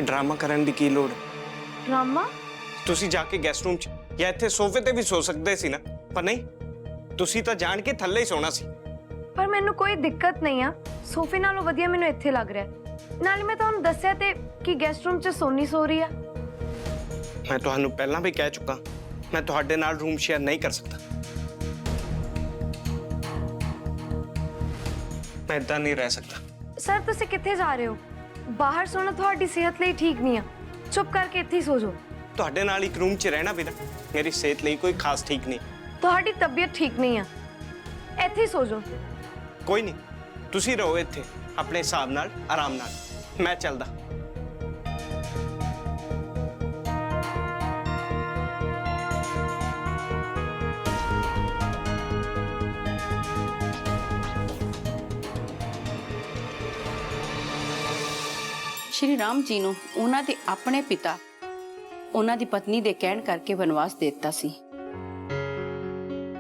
Drama करने की लोड़ है? ड्रामा? तुसी जाके गेस्ट रूम च या इत्थे सोफे ते भी सो सकते सी ना, पर नहीं तुसी तो जान के थल्ले ही सोना सी। पर मैनू कोई दिक्कत नहीं आ, सोफे नालों वधिया मैनू इत्थे लग रहा है। नाले मैं तुहानू दस्सिया ते कि गेस्ट रूम च सोनी सो रही है। मैं तुहानू पहला भी कह चुका, मैं तुहाडे नाल रूम शेयर नहीं कर सकता। मैं इदां नहीं रह सकता। सर तुसी कित्थे जा रहे हो? बाहर सोना तुहाडी सेहत लई ठीक नहीं आ। चुप करके इत्थे ही सो जाओ। तुहाडे नाल एक रूम च रहना भी ना मेरी सेहत लई कोई खास ठीक नहीं। तुहाडी तबीयत ठीक नहीं आ, इत्थे ही सो जाओ। कोई नहीं, तुसी रहो इत्थे अपने हिसाब नाल आराम नाल, मैं चलदा। श्री राम जी ਨੂੰ ਉਹਨਾਂ ਦੇ ਆਪਣੇ ਪਿਤਾ ਉਹਨਾਂ ਦੀ ਪਤਨੀ ਦੇ ਕਹਿਣ ਕਰਕੇ ਵਨਵਾਸ ਦੇ ਦਿੱਤਾ ਸੀ,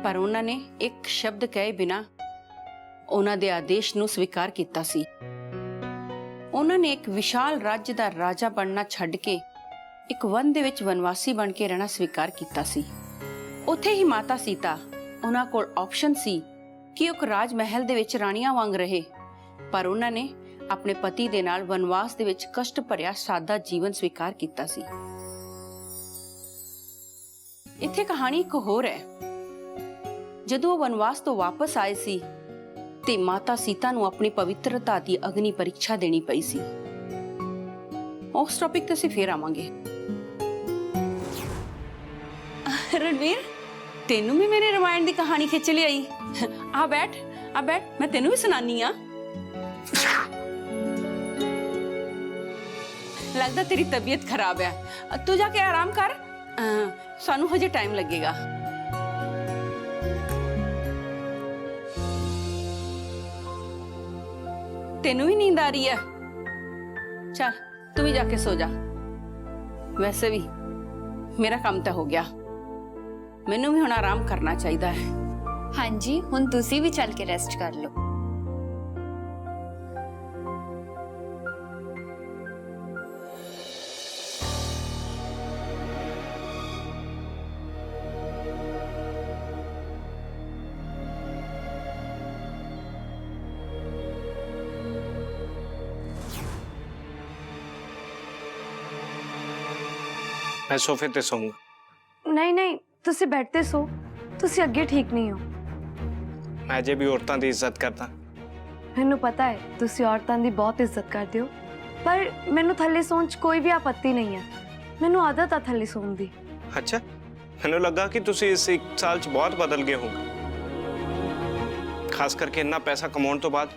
ਪਰ ਉਹਨਾਂ ਨੇ ਇੱਕ ਸ਼ਬਦ ਕਹੇ ਬਿਨਾ ਉਹਨਾਂ ਦੇ ਆਦੇਸ਼ ਨੂੰ ਸਵੀਕਾਰ ਕੀਤਾ ਸੀ। ਉਹਨਾਂ ਨੇ ਇੱਕ ਵਿਸ਼ਾਲ ਰਾਜ ਦਾ ਰਾਜਾ ਬਣਨਾ ਛੱਡ ਕੇ ਇੱਕ ਵਨ ਦੇ ਵਿੱਚ ਵਨਵਾਸੀ ਬਣ ਕੇ ਰਹਿਣਾ ਸਵੀਕਾਰ ਕੀਤਾ ਸੀ। ਉੱਥੇ ਹੀ ਮਾਤਾ ਸੀਤਾ ਉਹਨਾਂ ਕੋਲ ਆਪਸ਼ਨ ਸੀ ਕਿ ਉਹ ਰਾਜ ਮਹਿਲ ਦੇ ਵਿੱਚ ਰਾਣੀਆਂ ਵਾਂਗ ਰਹੇ, ਪਰ ਉਹਨਾਂ ਨੇ ਆਪਣੇ ਪਤੀ ਦੇ ਨਾਲ ਵਨਵਾਸ ਦੇ ਵਿੱਚ ਕਸ਼ਟ ਭਰਿਆ ਸਾਦਾ ਜੀਵਨ ਸਵੀਕਾਰ ਕੀਤਾ ਸੀ। ਇੱਥੇ ਕਹਾਣੀ ਇੱਕ ਹੋਰ ਹੈ। ਜਦੋਂ ਉਹ ਵਨਵਾਸ ਤੋਂ ਵਾਪਸ ਆਏ ਸੀ ਤੇ ਮਾਤਾ ਸੀਤਾ ਨੂੰ ਆਪਣੀ ਪਵਿੱਤਰਤਾ ਦੀ ਅਗਨੀ ਪਰੀਖਿਆ ਦੇਣੀ ਪਈ ਸੀ। ਉਸ ਟੌਪਿਕ ਤੇ ਅਸੀਂ ਫੇਰ ਆਵਾਂਗੇ। ਰਣਵੀਰ, ਤੈਨੂੰ ਵੀ ਮੇਰੇ ਰਾਮਾਇਣ ਦੀ ਕਹਾਣੀ ਖਿੱਚ ਲਿਆਈ। ਆ ਬੈਠ ਮੈਂ ਤੈਨੂੰ ਵੀ ਸੁਣਾਨੀ ਆ। लगता तेरी तबीयत खराब है, तू जाके आराम कर, सानू हजे टाइम लगेगा। तेनू भी नींद आ रही है? चल तू भी जाके सो जा। वैसे भी मेरा काम तो हो गया, मैनू भी हुण आराम करना चाहिए है। हाँ जी, हुण तुसी भी चल के रेस्ट कर लो। मैं सोफे ते सोऊंगा। नहीं नहीं, तुसी बेड ते सो, तुसी अगे ठीक नहीं हो। मैं अजे भी औरतां दी इज्जत करदा। मैनू पता है तुसी औरतां दी बहुत इज्जत करते हो, पर मैनू थल्ले सोण च कोई भी आपत्ति नहीं है। मैनू आदत आ थल्ले सोण दी। अच्छा, मैनू लगा कि तुसी इस एक साल च बहुत बदल गए होंगे, खास करके इन्ना पैसा कमाउण तो बाद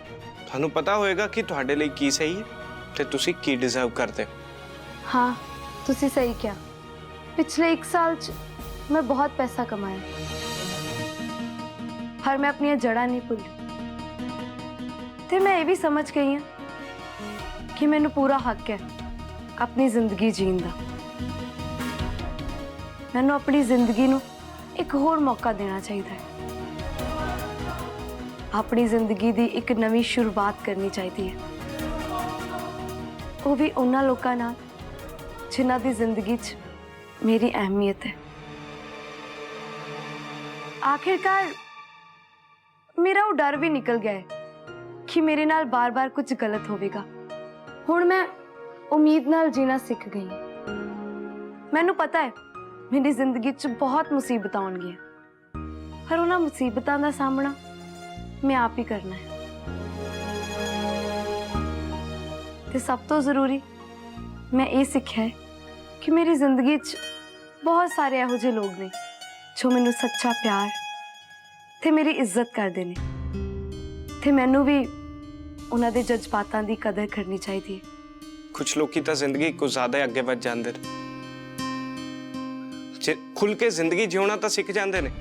तुहानू पता होएगा कि तुहाडे लई की सही है ते तुसी की डिजर्व करदे हो। हाँ, तुसी सही क्या। पिछले एक साल च मैं बहुत पैसा कमाया, पर मैं अपनी जड़ा नहीं भुली। ते मैं ये भी समझ गई हूं कि मैनू पूरा हक है अपनी जिंदगी जीण दा। मैनू अपनी जिंदगी नू एक होर मौका देना चाहिए है। अपनी जिंदगी दी एक नवी शुरुआत करनी चाहिए है, वो भी उन्हां लोकां नाल जिन्हां दी जिंदगी च मेरी अहमियत है। आखिरकार मेरा वो डर भी निकल गया है कि मेरे नाल बार बार कुछ गलत होवेगा। हुण मैं उम्मीद नाल जीना सीख गई। मैनू पता है मेरी जिंदगी च बहुत मुसीबतां आउणगीआं, पर उन्हां मुसीबतां दा सामना मैं आप ही करना है। ते सब तो जरूरी मैं ये सीखा है कि मेरी जिंदगी च बहुत सारे इहो जिहे लोग ने जो मैनू सच्चा प्यार ते मेरी इज्जत करते ने, ते मैनू भी उन्हां दे जज्बातां दी कदर करनी चाहिए। कुछ लोग तो जिंदगी कुछ ज्यादा अगे बढ़ जाते जे खुल के जिंदगी जीना तो सीख जाते हैं,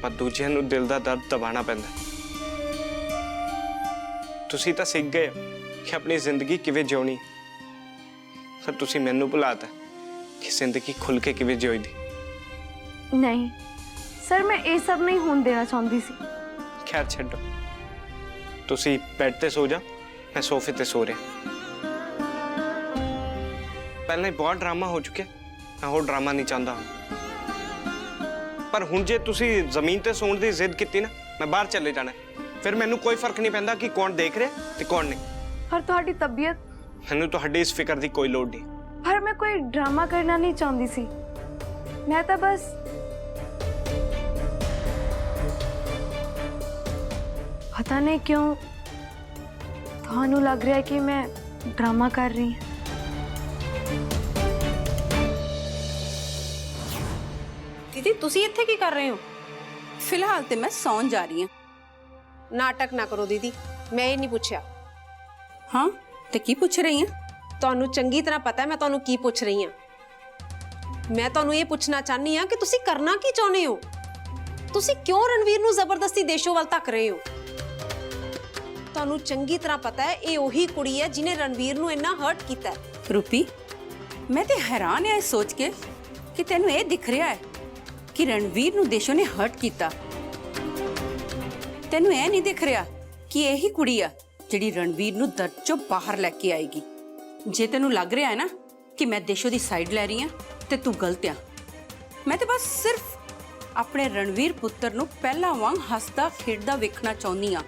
पर दूजिਆਂ ਨੂੰ दिल का दर्द दबाना पैंदा। तुसी तो सीख गए कि अपनी जिंदगी किवें जिउणी, पर तुसी मैनू भुलाता कि जिंदगी खुल के किवें जिउई दी। नहीं सर, मैं ये सब नहीं होने देना चाहती सी। खैर छड्डो, तुसी बेड ते सो जा, मैं सोफे ते सो रहा। ਪਹਿਲਾਂ ਹੀ ਬਹੁਤ ਡਰਾਮਾ ਹੋ ਚੁੱਕਿਆ, ਮੈਂ ਹੋਰ ਡਰਾਮਾ ਨਹੀਂ ਚਾਹੁੰਦਾ। ਪਰ ਹੁਣ ਜੇ ਤੁਸੀਂ ਜ਼ਮੀਨ ਤੇ ਸੌਣ ਦੀ ਜ਼ਿੱਦ ਕੀਤੀ ਨਾ, ਮੈਂ ਬਾਹਰ ਚਲੇ ਜਾਣਾ, ਫਿਰ ਮੈਨੂੰ ਕੋਈ ਫਰਕ ਨਹੀਂ ਪੈਂਦਾ ਕਿ ਕੌਣ ਦੇਖ ਰਿਹਾ ਤੇ ਕੌਣ ਨਹੀਂ। ਪਰ ਤੁਹਾਡੀ ਤਬੀਅਤ, ਮੈਨੂੰ ਤੁਹਾਡੀ ਇਸ ਫਿਕਰ ਦੀ ਕੋਈ ਲੋੜ ਨਹੀਂ। ਪਰ ਮੈਂ ਕੋਈ ਡਰਾਮਾ ਕਰਨਾ ਨਹੀਂ ਚਾਹੁੰਦੀ ਸੀ। ਮੈਂ ਤਾਂ ਬਸ ਪਤਾ ਨਹੀਂ ਕਿਉਂ ਤੁਹਾਨੂੰ ਲੱਗ ਰਿਹਾ ਕਿ ਮੈਂ ਡਰਾਮਾ ਕਰ ਰਹੀ ਹਾਂ। ਦੀਦੀ ਤੁਸੀਂ ਇੱਥੇ ਕੀ ਕਰ ਰਹੇ ਹੋ? ਫਿਲਹਾਲ ਤੇ ਮੈਂ ਸੌਣ ਜਾ ਰਹੀ ਹਾਂ। ਨਾਟਕ ਨਾ ਕਰੋ ਦੀਦੀ, ਮੈਂ ਇਹ ਨਹੀਂ ਪੁੱਛਿਆ। ਹਾਂ ਤੇ ਕੀ ਪੁੱਛ ਰਹੀ ਹਾਂ? ਤੁਹਾਨੂੰ ਚੰਗੀ ਤਰ੍ਹਾਂ ਪਤਾ ਹੈ ਮੈਂ ਤੁਹਾਨੂੰ ਕੀ ਪੁੱਛ ਰਹੀ ਹਾਂ। ਮੈਂ ਤੁਹਾਨੂੰ ਇਹ ਪੁੱਛਣਾ ਚਾਹਨੀ ਹਾਂ ਕਿ ਤੁਸੀਂ ਕਰਨਾ ਕੀ ਚਾਹੁੰਦੇ ਹੋ? ਤੁਸੀਂ ਕਿਉਂ ਰਣਵੀਰ ਨੂੰ ਜ਼ਬਰਦਸਤੀ ਦੇਸ਼ੋ ਵੱਲ ਧੱਕ ਰਹੇ ਹੋ? ਤੁਹਾਨੂੰ ਚੰਗੀ ਤਰ੍ਹਾਂ ਪਤਾ ਹੈ ਇਹ ਉਹੀ ਕੁੜੀ ਹੈ ਜਿਹਨੇ ਰਣਵੀਰ ਨੂੰ ਇੰਨਾ ਹਰਟ ਕੀਤਾ ਹੈ। ਰੂਪੀ, ਮੈਂ ਤੇ ਹੈਰਾਨ ਹਾਂ ਇਹ ਸੋਚ ਕੇ ਕਿ ਤੈਨੂੰ ਇਹ ਦਿਖ ਰਿਹਾ ਹੈ ਕਿ ਰਣਵੀਰ ਨੂੰ ਦੇਸ਼ੋ ਨੇ ਹਰਟ ਕੀਤਾ। ਤੈਨੂੰ ਇਹ ਨਹੀਂ ਦਿਖ ਰਿਹਾ ਕਿ ਇਹੀ ਕੁੜੀ ਆ ਜਿਹੜੀ ਰਣਵੀਰ ਨੂੰ ਦਰਦ ਚੋਂ ਬਾਹਰ ਲੈ ਕੇ ਆਏਗੀ। ਜੇ ਤੈਨੂੰ ਲੱਗ ਰਿਹਾ ਹੈ ਨਾ ਕਿ ਮੈਂ ਦੇਸ਼ੋ ਦੀ ਸਾਈਡ ਲੈ ਰਹੀ ਹਾਂ ਤੇ ਤੂੰ ਗਲਤ ਆ। ਮੈਂ ਤੇ ਬਸ ਸਿਰਫ ਆਪਣੇ ਰਣਵੀਰ ਪੁੱਤਰ ਨੂੰ ਪਹਿਲਾਂ ਵਾਂਗ ਹੱਸਦਾ ਖੇਡਦਾ ਵੇਖਣਾ ਚਾਹੁੰਦੀ ਆ।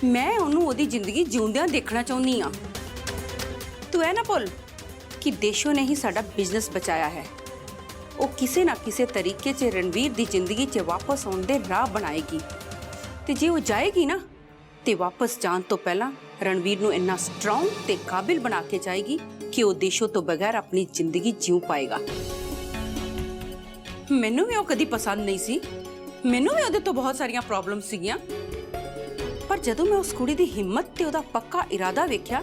ਮੈਂ ਉਹਨੂੰ ਉਹਦੀ ਜ਼ਿੰਦਗੀ ਜਿਉਂਦਿਆਂ ਦੇਖਣਾ ਚਾਹੁੰਦੀ ਆ। ਤੂੰ ਇਹ ਨਾ ਭੁੱਲ ਕਿ ਦੇਸ਼ੋ ਨੇ ਹੀ ਸਾਡਾ ਬਿਜ਼ਨਸ ਬਚਾਇਆ ਹੈ। ਉਹ ਕਿਸੇ ਨਾ ਕਿਸੇ ਤਰੀਕੇ 'ਚ ਰਣਵੀਰ ਦੀ ਜ਼ਿੰਦਗੀ 'ਚ ਵਾਪਸ ਆਉਣ ਦੇ ਰਾਹ ਬਣਾਏਗੀ ਤੇ ਜੇ ਉਹ ਜਾਏਗੀ ਨਾ ਤੇ ਵਾਪਸ ਜਾਣ ਤੋਂ ਪਹਿਲਾਂ ਰਣਵੀਰ ਨੂੰ ਇੰਨਾ ਸਟਰੋਂਗ ਤੇ ਕਾਬਿਲ ਬਣਾ ਕੇ ਜਾਏਗੀ ਕਿ ਉਹ ਦੇਸ਼ੋ ਤੋਂ ਬਗੈਰ ਆਪਣੀ ਜ਼ਿੰਦਗੀ ਜਿਉ ਪਾਏਗਾ। ਮੈਨੂੰ ਵੀ ਉਹ ਕਦੀ ਪਸੰਦ ਨਹੀਂ ਸੀ, ਮੈਨੂੰ ਵੀ ਉਹਦੇ ਤੋਂ ਬਹੁਤ ਸਾਰੀਆਂ ਪ੍ਰੋਬਲਮ ਸੀਗੀਆਂ, ਪਰ ਜਦੋਂ ਮੈਂ ਉਸ ਕੁੜੀ ਦੀ ਹਿੰਮਤ ਤੇ ਉਹਦਾ ਪੱਕਾ ਇਰਾਦਾ ਵੇਖਿਆ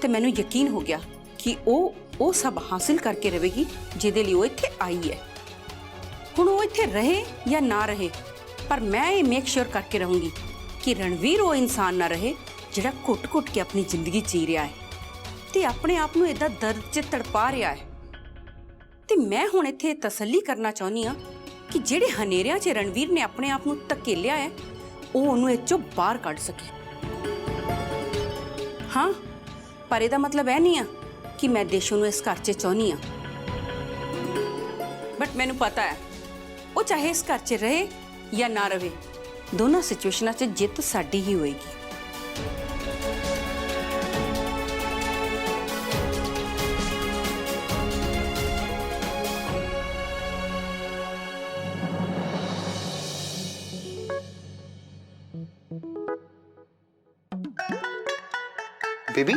ਤੇ ਮੈਨੂੰ ਯਕੀਨ ਹੋ ਗਿਆ ਕਿ ਉਹ ਸਭ ਹਾਸਿਲ ਕਰਕੇ ਰਹੇਗੀ ਜਿਹਦੇ ਲਈ ਉਹ ਇੱਥੇ ਆਈ ਹੈ। ਹੁਣ ਉਹ ਇੱਥੇ ਰਹੇ ਜਾਂ ਨਾ ਰਹੇ, ਪਰ ਮੈਂ ਇਹ ਮੇਕ ਸ਼ੋਰ ਕਰਕੇ ਰਹੂੰਗੀ ਕਿ ਰਣਵੀਰ ਉਹ ਇਨਸਾਨ ਨਾ ਰਹੇ ਜਿਹੜਾ ਘੁੱਟ-ਘੁੱਟ ਕੇ ਆਪਣੀ ਜ਼ਿੰਦਗੀ ਜੀ ਰਿਹਾ ਹੈ ਤੇ ਆਪਣੇ ਆਪ ਨੂੰ ਇਦਾਂ ਦਰਦ 'ਚ ਤੜਪਾ ਰਿਹਾ ਹੈ। ਤੇ ਮੈਂ ਹੁਣ ਇੱਥੇ ਤਸੱਲੀ ਕਰਨਾ ਚਾਹੁੰਦੀ ਹਾਂ ਕਿ ਜਿਹੜੇ ਹਨੇਰਿਆਂ 'ਚ ਰਣਵੀਰ ਨੇ ਆਪਣੇ ਆਪ ਨੂੰ ਧਕੇਲਿਆ ਹੈ ਉਹ ਉਹਨੂੰ ਇਹ 'ਚੋਂ ਬਾਹਰ ਕੱਢ ਸਕੇ। ਹਾਂ, ਪਰ ਇਹਦਾ ਮਤਲਬ ਇਹ ਨਹੀਂ ਆ ਕਿ ਮੈਂ ਦੇਸ਼ੋ ਨੂੰ ਇਸ ਘਰ 'ਚ ਚਾਹੁੰਦੀ ਹਾਂ। ਬਟ ਮੈਨੂੰ ਪਤਾ ਹੈ ਉਹ ਚਾਹੇ ਇਸ ਘਰ 'ਚ ਰਹੇ ਜਾਂ ਨਾ ਰਹੇ, ਦੋਨਾਂ ਸਿਚੁਏਸ਼ਨਾਂ 'ਚ ਜਿੱਤ ਸਾਡੀ ਹੀ ਹੋਏਗੀ। बेबी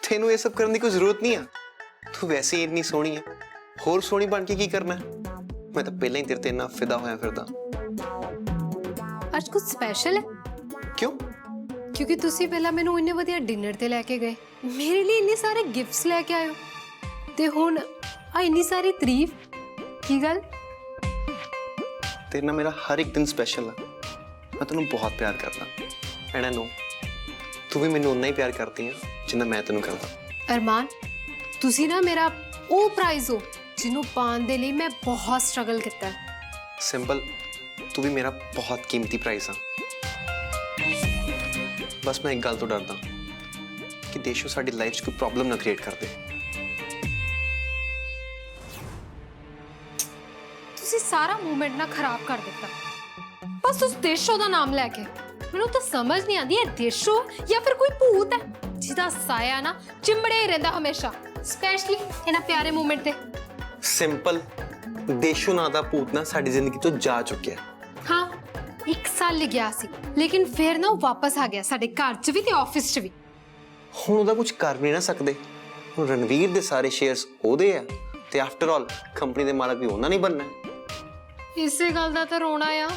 तेनू ये सब करने की कोई जरूरत नहीं है। तू वैसे ही इतनी सोहनी है, होर सोहनी बन के की करना है? मैं तो पहले ही तेरे ते इन्ना फिदा होया फिरदा। आज कुछ स्पेशल है? क्यों? क्योंकि तुसी पहला मैनू इन्ने वधिया डिनर ते लेके गए, मेरे लिए इन्ने सारे गिफ्ट्स लेके आए हो ते हुण आ इन्नी सारी तारीफ। की गल? तेरे ना मेरा हर एक दिन स्पेशल है। मैं तेनू बहुत प्यार करदा एंड आई नो तू भी मैनू उन्ना ही प्यार करती है जिन्ना मैं तेनू करदा। अरमान, तुसी ना मेरा वो प्राइज हो जिन्हों पाने दे लिए मैं बहुत स्ट्रगल किया। सिंपल, तू भी मेरा बहुत कीमती प्राइस है। बस मैं एक गल तो डरदा कि देशो साडी लाइफ च कोई प्रॉब्लम ना क्रिएट कर दे। तुसी सारा मूवमेंट ना खराब कर दिता बस उस देशो दा नाम लेके। मैनू तो समझ नहीं आती है देशो या फिर कोई भूत है जिदा साया ना चिंबड़े ही रहंदा हमेशा, स्पेशली इन्हां प्यारे मूवमेंट ते। सिंपल, देशो ना दा भूत ना साडी जिंदगी तो जा चुके हैं। हाँ, 1 साल गया सी लेकिन फिर ना वो वापस आ गया साडे घर च भी ते ऑफिस च भी। हुण ओहदा कुछ कर भी ना सकदे। हुण रणवीर दे सारे शेयर्स ओहदे आ ते आफ्टर ऑल कंपनी दे मालक भी उन्हां नहीं बनना है। इसे गल दा तां रोना आ,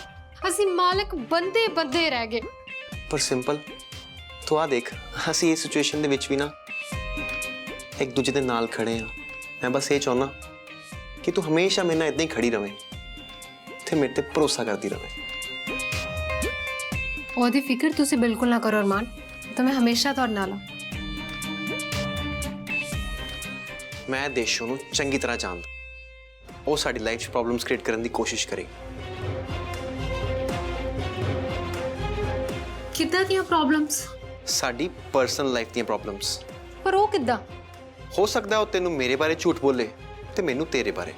असीं मालक बंदे बंदे रह गए। पर सिंपल तो आ देख, असीं इस सिचुएशन दे विच भी ना एक दूजे दे नाल खड़े हैं। मैं बस ये चाहना कि तू हमेशा मेरे नाल इदां ही खड़ी रहे ते मेरे ते भरोसा करती रहे। ओहदी फिक्र तुसी बिल्कुल ना करो अरमान, तो मैं हमेशा तुहाडे नाल हां। मैं देशों नूं चंगी तरह जानदा, वो साडी लाइफ च प्रॉब्लम्स क्रिएट करने की कोशिश करेगी। किद्दां दियां प्रॉब्लम्स? साडी पर्सनल लाइफ दी प्रॉब्लम्स। पर वो किद्दां? ਹੋ ਸਕਦਾ ਉਹ ਤੈਨੂੰ ਮੇਰੇ ਬਾਰੇ ਝੂਠ ਬੋਲੇ ਤੇ ਮੈਨੂੰ ਤੇਰੇ ਬਾਰੇ।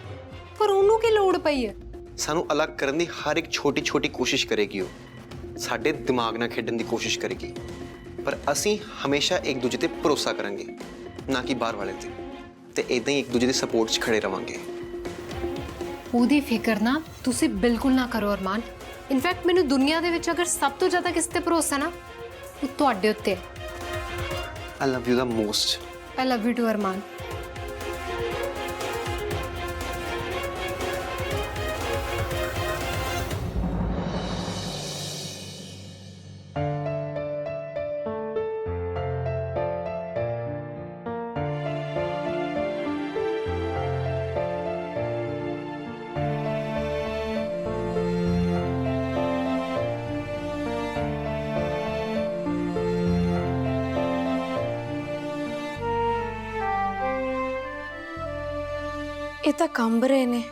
ਪਰ ਉਹਨੂੰ ਕੀ ਲੋੜ ਪਈ ਹੈ? ਸਾਨੂੰ ਅਲੱਗ ਕਰਨ ਦੀ ਹਰ ਇੱਕ ਛੋਟੀ-ਛੋਟੀ ਕੋਸ਼ਿਸ਼ ਕਰੇਗੀ ਉਹ, ਸਾਡੇ ਦਿਮਾਗ ਨਾਲ ਖੇਡਣ ਦੀ ਕੋਸ਼ਿਸ਼ ਕਰੇਗੀ, ਪਰ ਅਸੀਂ ਹਮੇਸ਼ਾ ਇੱਕ ਦੂਜੇ ਤੇ ਭਰੋਸਾ ਕਰਾਂਗੇ, ਨਾ ਕਿ ਬਾਹਰ ਵਾਲੇ ਤੇ ਇਦਾਂ ਹੀ ਇੱਕ ਦੂਜੇ ਦੇ ਸਪੋਰਟ 'ਚ ਖੜੇ ਰਵਾਂਗੇ। ਉਹਦੀ ਫਿਕਰ ਨਾ ਤੁਸੀਂ ਬਿਲਕੁਲ ਨਾ ਕਰੋ ਅਰਮਾਨ। ਇਨਫੈਕਟ ਮੈਨੂੰ ਦੁਨੀਆ ਦੇ ਵਿੱਚ ਅਗਰ ਸਭ ਤੋਂ ਜ਼ਿਆਦਾ ਕਿਸ ਤੇ ਭਰੋਸਾ ਨਾ, ਉਹ ਤੁਹਾਡੇ ਉੱਤੇ ਹੈ। I love you the most. I love you too, ਅਰਮਾਨ। ਇਹ ਤਾਂ ਕੰਬ ਰਹੇ ਨੇ।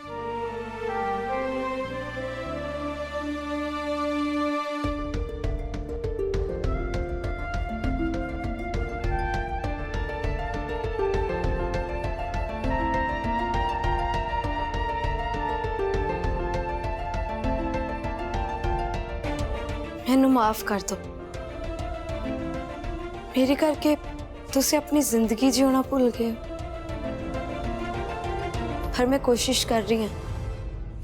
ਮੈਨੂੰ ਮਾਫ ਕਰ ਦਿਓ। ਮੇਰੇ ਕਰਕੇ ਤੁਸੀਂ ਆਪਣੀ ਜ਼ਿੰਦਗੀ ਜਿਉਣਾ ਭੁੱਲ ਗਏ। पर मैं कोशिश कर रही हूँ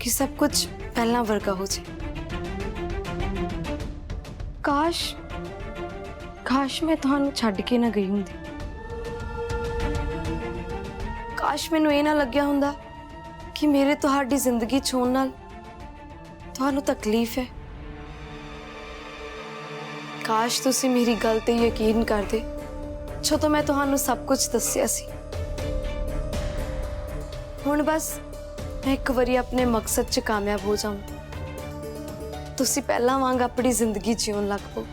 कि सब कुछ पहला वर्गा हो जाए। काश काश मैं तुहानू छड्ड के ना गई हुंदी। काश मैनू ये ना लग्या हुंदा कि मेरे तुहाडी जिंदगी च होण नाल तुहानू तकलीफ है। काश तुसी मेरी गल ते यकीन करदे जो तो मैं तुहानू सब कुछ दस्सिया सी। हुण बस मैं एक बारी अपने मकसद च कामयाब हो जाऊं, तुसी पहला वांग अपनी जिंदगी जीवन लग पो।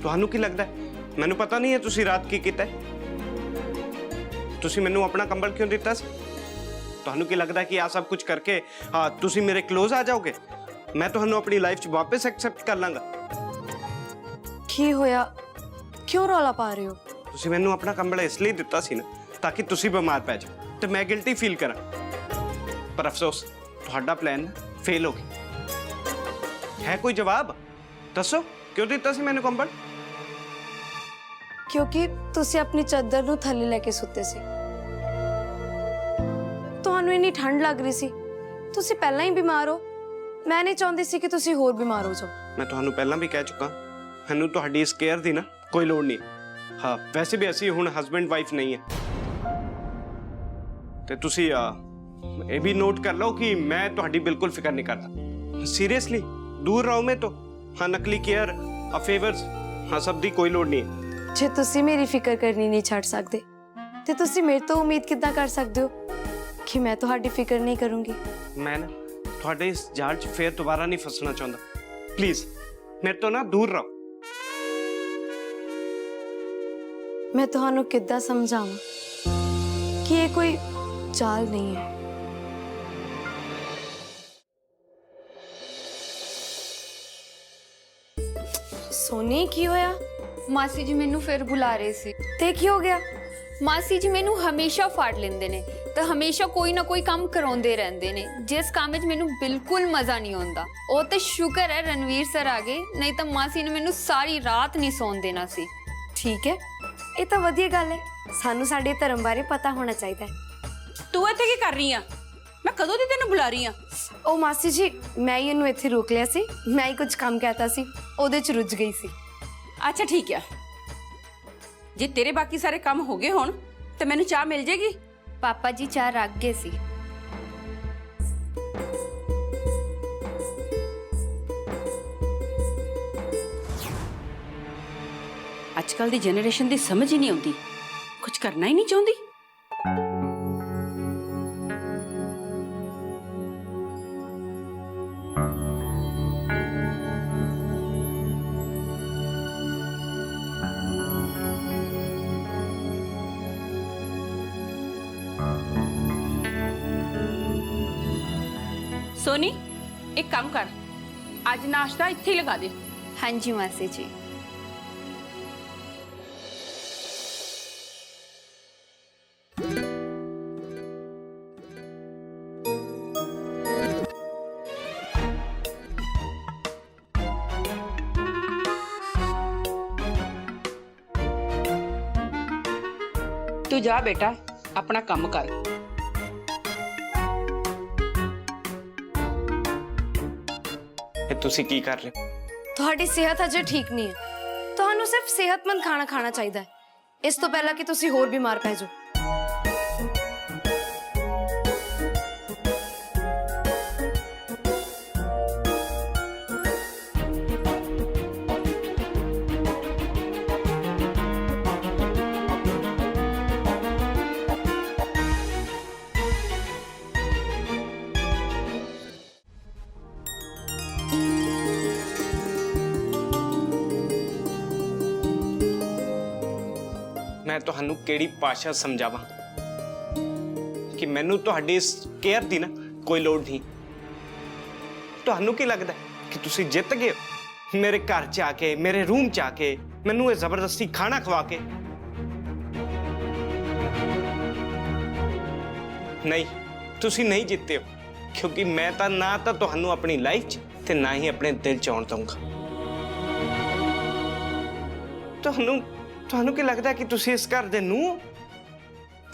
ਤੁਹਾਨੂੰ ਕੀ ਲੱਗਦਾ ਹੈ ਮੈਨੂੰ ਪਤਾ ਨਹੀਂ ਹੈ ਤੁਸੀਂ ਰਾਤ ਕੀ ਕੀਤਾ ਹੈ? ਤੁਸੀਂ ਮੈਨੂੰ ਆਪਣਾ ਕੰਬਲ ਕਿਉਂ ਦਿੱਤਾ ਸੀ? ਤੁਹਾਨੂੰ ਕੀ ਲੱਗਦਾ ਕਿ ਆ ਸਭ ਕੁਝ ਕਰਕੇ ਤੁਸੀਂ ਮੇਰੇ ক্লোਜ਼ ਆ ਜਾਓਗੇ? ਮੈਂ ਤੁਹਾਨੂੰ ਆਪਣੀ ਲਾਈਫ 'ਚ ਵਾਪਸ ਐਕਸੈਪਟ ਕਰ ਲਾਂਗਾ। ਕੀ ਹੋਇਆ? ਕਿਉਂ ਰੌਲਾ ਪਾ ਰਹੇ ਹੋ? ਤੁਸੀਂ ਮੈਨੂੰ ਆਪਣਾ ਕੰਬਲ ਇਸ ਲਈ ਦਿੱਤਾ ਸੀ ਨਾ ਤਾਂ ਕਿ ਤੁਸੀਂ ਬਿਮਾਰ ਪੈ ਜਾਓ ਤੇ ਮੈਂ ਗਿਲਟੀ ਫੀਲ ਕਰਾਂ, ਪਰ ਅਫਸੋਸ ਤੁਹਾਡਾ ਪਲਾਨ ਫੇਲ ਹੋ ਗਿਆ। ਹੈ ਕੋਈ ਜਵਾਬ? ਦੱਸੋ ਕਿਉਂ ਦਿੱਤਾ ਸੀ ਮੈਨੂੰ ਕੰਬਲ? क्योंकि तुसी अपनी चादर नू थल्ले लेके सुते सी। तुहानू इन्नी ठंड लग रही सी, तुसी पहला ही बीमार हो। मैं नहीं चाहती सी कि तुसी होर बीमार हो जाओ। मैं ਤੁਹਾਨੂੰ ਪਹਿਲਾਂ ਵੀ ਕਹਿ ਚੁੱਕਾ ਮੈਨੂੰ ਤੁਹਾਡੀ ਇਸ ਕੇਅਰ ਦੀ ਨਾ ਕੋਈ ਲੋੜ ਨਹੀਂ। ਹਾਂ ਵੈਸੇ ਵੀ ਅਸੀਂ ਹੁਣ ਹਸਬੈਂਡ ਵਾਈਫ ਨਹੀਂ ਹੈ ਤੇ ਤੁਸੀਂ ਇਹ ਵੀ ਨੋਟ ਕਰ ਲਓ ਕਿ ਮੈਂ ਤੁਹਾਡੀ ਬਿਲਕੁਲ ਫਿਕਰ ਨਹੀਂ ਕਰਦਾ। ਸੀਰੀਅਸਲੀ ਦੂਰ ਰਹੋ ਮੇਰੇ ਤੋਂ। ਹਾਂ, ਨਕਲੀ ਕੇਅਰ, ਫੇਵਰਸ, ਹਾਂ ਸਭ ਦੀ ਕੋਈ ਲੋੜ ਨਹੀਂ ਹੈ। ਜੇ ਤੁਸੀਂ ਮੇਰੀ ਫਿਕਰ ਕਰਨੀ ਨਹੀਂ ਛੱਡ ਸਕਦੇ ਤੇ ਤੁਸੀਂ ਮੇਰੇ ਤੋਂ ਉਮੀਦ ਕਿੱਦਾਂ ਕਰ ਸਕਦੇ ਹੋ ਕਿ ਮੈਂ ਤੁਹਾਡੀ ਫਿਕਰ ਨਹੀਂ ਕਰੂੰਗੀ? ਮੈਂ ਨਾ ਤੁਹਾਡੇ ਇਸ ਜਾਲ 'ਚ ਫੇਰ ਦੁਬਾਰਾ ਨਹੀਂ ਫਸਣਾ ਚਾਹੁੰਦਾ। ਪਲੀਜ਼ ਮੇਰੇ ਤੋਂ ਨਾ ਦੂਰ ਰਹੋ। ਮੈਂ ਤੁਹਾਨੂੰ ਕਿੱਦਾਂ ਸਮਝਾਵਾਂ ਕਿ ਇਹ ਕੋਈ ਚਾਲ ਨਹੀਂ ਹੈ। ਸੋਨੀ ਕੀ ਹੋਇਆ? ਮਾਸੀ ਜੀ ਮੈਨੂੰ ਫਿਰ ਬੁਲਾ ਰਹੇ ਸੀ। ਤੇ ਕੀ ਹੋ ਗਿਆ? ਮਾਸੀ ਜੀ ਮੈਨੂੰ ਹਮੇਸ਼ਾ ਫਾੜ ਲੈਂਦੇ ਨੇ ਤੇ ਹਮੇਸ਼ਾ ਕੋਈ ਨਾ ਕੋਈ ਕੰਮ ਕਰਾਉਂਦੇ ਰਹਿੰਦੇ ਨੇ, ਜਿਸ ਕੰਮ ਵਿੱਚ ਮੈਨੂੰ ਬਿਲਕੁਲ ਮਜ਼ਾ ਨਹੀਂ ਆਉਂਦਾ। ਉਹ ਤੇ ਸ਼ੁਕਰ ਹੈ ਰਣਵੀਰ ਸਰ ਆ ਗਏ, ਨਹੀਂ ਤਾਂ ਮਾਸੀ ਨੇ ਮੈਨੂੰ ਸਾਰੀ ਰਾਤ ਨਹੀਂ ਸੌਣ ਦੇਣਾ ਸੀ। ਠੀਕ ਹੈ, ਇਹ ਤਾਂ ਵਧੀਆ ਗੱਲ ਹੈ। ਸਾਨੂੰ ਸਾਡੇ ਧਰਮ ਬਾਰੇ ਪਤਾ ਹੋਣਾ ਚਾਹੀਦਾ ਹੈ। ਤੂੰ ਇੱਥੇ ਕੀ ਕਰ ਰਹੀ ਆ? ਮੈਂ ਕਦੋਂ ਦੀ ਤੈਨੂੰ ਬੁਲਾ ਰਹੀ ਆ। ਉਹ ਮਾਸੀ ਜੀ, ਮੈਂ ਹੀ ਇਹਨੂੰ ਇੱਥੇ ਰੋਕ ਲਿਆ ਸੀ। ਮੈਂ ਹੀ ਕੁਝ ਕੰਮ ਕਹਿਤਾ ਸੀ, ਉਹਦੇ 'ਚ ਰੁੱਝ ਗਈ ਸੀ। ਅੱਛਾ ਠੀਕ ਆ, ਜੇ ਤੇਰੇ ਬਾਕੀ ਸਾਰੇ ਕੰਮ ਹੋ ਗਏ ਹੋਣ ਤੇ ਮੈਨੂੰ ਚਾਹ ਮਿਲ ਜੇਗੀ। ਪਾਪਾ ਜੀ ਚਾਹ ਰੱਖ ਗਏ ਸੀ। ਅੱਜ ਕੱਲ ਦੀ ਜਨਰੇਸ਼ਨ ਦੀ ਸਮਝ ਹੀ ਨਹੀਂ ਆਉਂਦੀ, ਕੁਝ ਕਰਨਾ ਹੀ ਨਹੀਂ ਚਾਹੁੰਦੀ। सोनी, एक काम कर, आज नाश्ता इत्थे ही लगा दे। हाँ जी मासी जी। तू जा बेटा, अपना काम कर। ਇਹ ਤੁਸੀਂ ਕੀ ਕਰ ਰਹੇ ਹੋ? ਤੁਹਾਡੀ ਸਿਹਤ ਅਜੇ ਠੀਕ ਨਹੀਂ ਹੈ। ਤੁਹਾਨੂੰ ਸਿਰਫ ਸਿਹਤਮੰਦ ਖਾਣਾ ਖਾਣਾ ਚਾਹੀਦਾ ਹੈ, ਇਸ ਤੋਂ ਪਹਿਲਾਂ ਕਿ ਤੁਸੀਂ ਹੋਰ ਬਿਮਾਰ ਪੈ ਜਾਓ। ਮੈਂ ਤੁਹਾਨੂੰ ਕਿਹੜੀ ਭਾਸ਼ਾ ਸਮਝਾਵਾਂ ਕਿ ਮੈਨੂੰ ਤੁਹਾਡੀ ਇਸ ਕੇਅਰ ਦੀ ਨਾ ਕੋਈ ਲੋੜ ਨਹੀਂ। ਤੁਹਾਨੂੰ ਕੀ ਲੱਗਦਾ ਕਿ ਤੁਸੀਂ ਜਿੱਤ ਗਏ ਹੋ ਮੇਰੇ ਘਰ 'ਚ ਆ ਕੇ, ਮੇਰੇ ਰੂਮ 'ਚ ਆ ਕੇ, ਮੈਨੂੰ ਇਹ ਜ਼ਬਰਦਸਤੀ ਖਾਣਾ ਖਵਾ ਕੇ? ਨਹੀਂ, ਤੁਸੀਂ ਨਹੀਂ ਜਿੱਤੇ ਹੋ, ਕਿਉਂਕਿ ਮੈਂ ਤਾਂ ਨਾ ਤਾਂ ਤੁਹਾਨੂੰ ਆਪਣੀ ਲਾਈਫ 'ਚ ਤੇ ਨਾ ਹੀ ਆਪਣੇ ਦਿਲ 'ਚ ਆਉਣ ਦਊਂਗਾ। ਤੁਹਾਨੂੰ ਕੀ ਲੱਗਦਾ ਕਿ ਤੁਸੀਂ ਇਸ ਘਰ ਦੇ ਨੂੰ?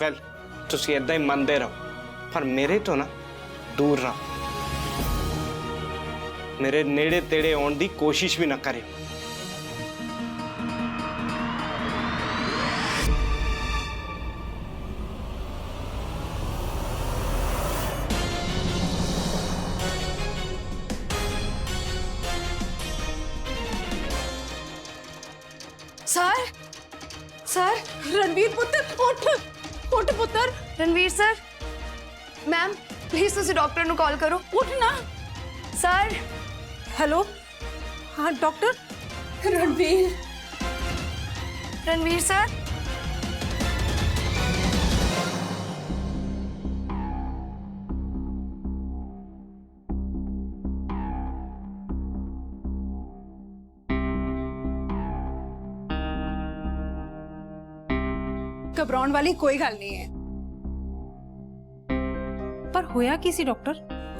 ਵੈਲ, ਤੁਸੀਂ ਏਦਾਂ ਹੀ ਮੰਨਦੇ ਰਹੋ, ਪਰ ਮੇਰੇ ਤੋਂ ਨਾ ਦੂਰ ਰਹੋ। ਮੇਰੇ ਨੇੜੇ ਤੇੜੇ ਆਉਣ ਦੀ ਕੋਸ਼ਿਸ਼ ਵੀ ਨਾ ਕਰਿਓ। सर, सर, ਰਣਵੀਰ ਪੁੱਤਰ ਉੱਠ, ਉੱਠ ਪੁੱਤਰ। रणवीर सर, मैम प्लीज तुसी डॉक्टर नु कॉल करो। उठ ना। सर, हेलो, हाँ डॉक्टर। रणवीर, रणवीर सर। ਘਬਰਾਉਣ ਵਾਲੀ ਕੋਈ ਗੱਲ ਨਹੀਂ ਹੈ। ਪਰ ਹੋਇਆ ਕੀ ਸੀ ਡਾਕਟਰ?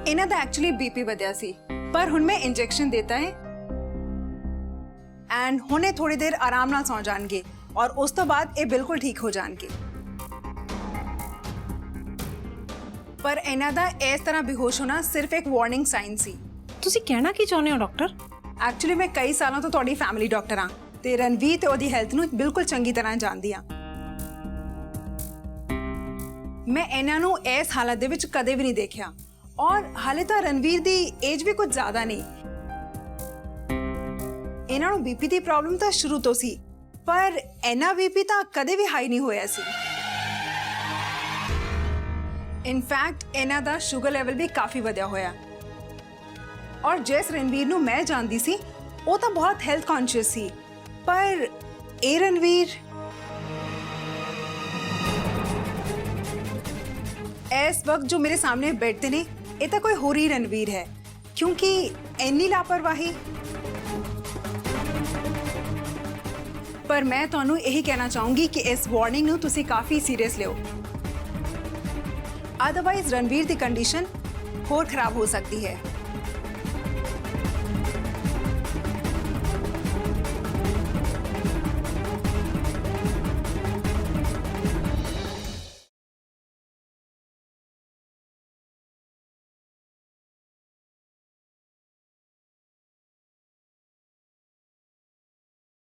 ਇਹਨਾਂ ਦਾ ਐਕਚੁਅਲੀ ਬੀਪੀ ਵਧਿਆ ਸੀ, ਪਰ ਹੁਣ ਮੈਂ ਇੰਜੈਕਸ਼ਨ ਦਿੱਤਾ ਹੈ ਐਂਡ ਹੁਣੇ ਥੋੜੀ ਦੇਰ ਆਰਾਮ ਨਾਲ ਸੌ ਜਾਣਗੇ ਔਰ ਉਸ ਤੋਂ ਬਾਅਦ ਇਹ ਬਿਲਕੁਲ ਠੀਕ ਹੋ ਜਾਣਗੇ। ਪਰ ਇਹਨਾਂ ਦਾ ਇਸ ਤਰ੍ਹਾਂ ਬੇਹੋਸ਼ ਹੋਣਾ ਸਿਰਫ ਇੱਕ ਵਾਰਨਿੰਗ ਸਾਈਨ ਸੀ। ਤੁਸੀਂ ਕਹਿਣਾ ਕੀ ਚਾਹੁੰਦੇ ਹੋ ਡਾਕਟਰ? ਐਕਚੁਅਲੀ ਮੈਂ ਕਈ ਸਾਲਾਂ ਤੋਂ ਤੁਹਾਡੀ ਫੈਮਿਲੀ ਡਾਕਟਰ ਹਾਂ ਤੇ ਰਣਵੀਰ ਤੇ ਉਹਦੀ ਹੈਲਥ ਨੂੰ ਬਿਲਕੁਲ ਚੰਗੀ ਤਰ੍ਹਾਂ ਜਾਣਦੀ ਹਾਂ। ਮੈਂ ਇਹਨਾਂ ਨੂੰ ਇਸ ਹਾਲਤ ਦੇ ਵਿੱਚ ਕਦੇ ਵੀ ਨਹੀਂ ਦੇਖਿਆ ਔਰ ਹਾਲੇ ਤਾਂ ਰਣਵੀਰ ਦੀ ਏਜ ਵੀ ਕੁਝ ਜ਼ਿਆਦਾ ਨਹੀਂ। ਇਹਨਾਂ ਨੂੰ ਬੀਪੀ ਦੀ ਪ੍ਰੋਬਲਮ ਤਾਂ ਸ਼ੁਰੂ ਤੋਂ ਸੀ, ਪਰ ਇਹਨਾਂ ਬੀਪੀ ਤਾਂ ਕਦੇ ਵੀ ਹਾਈ ਨਹੀਂ ਹੋਇਆ ਸੀ। ਇਨਫੈਕਟ ਇਹਨਾਂ ਦਾ ਸ਼ੂਗਰ ਲੈਵਲ ਵੀ ਕਾਫੀ ਵਧਿਆ ਹੋਇਆ। ਔਰ ਜਿਸ ਰਣਵੀਰ ਨੂੰ ਮੈਂ ਜਾਣਦੀ ਸੀ ਉਹ ਤਾਂ ਬਹੁਤ ਹੈਲਥ ਕੌਨਸ਼ੀਅਸ ਸੀ, ਪਰ ਇਹ ਰਣਵੀਰ ਇਸ ਵਕਤ ਜੋ ਮੇਰੇ ਸਾਹਮਣੇ ਬੈਠਦੇ ਨੇ ਇਹ ਤਾਂ ਕੋਈ ਹੋਰ ਹੀ ਰਣਵੀਰ ਹੈ, ਕਿਉਂਕਿ ਇੰਨੀ ਲਾਪਰਵਾਹੀ। ਪਰ ਮੈਂ ਤੁਹਾਨੂੰ ਇਹੀ ਕਹਿਣਾ ਚਾਹੂੰਗੀ ਕਿ ਇਸ ਵਾਰਨਿੰਗ ਨੂੰ ਤੁਸੀਂ ਕਾਫੀ ਸੀਰੀਅਸ ਲਿਓ, ਅਦਰਵਾਈਜ਼ ਰਣਵੀਰ ਦੀ ਕੰਡੀਸ਼ਨ ਹੋਰ ਖਰਾਬ ਹੋ ਸਕਦੀ ਹੈ।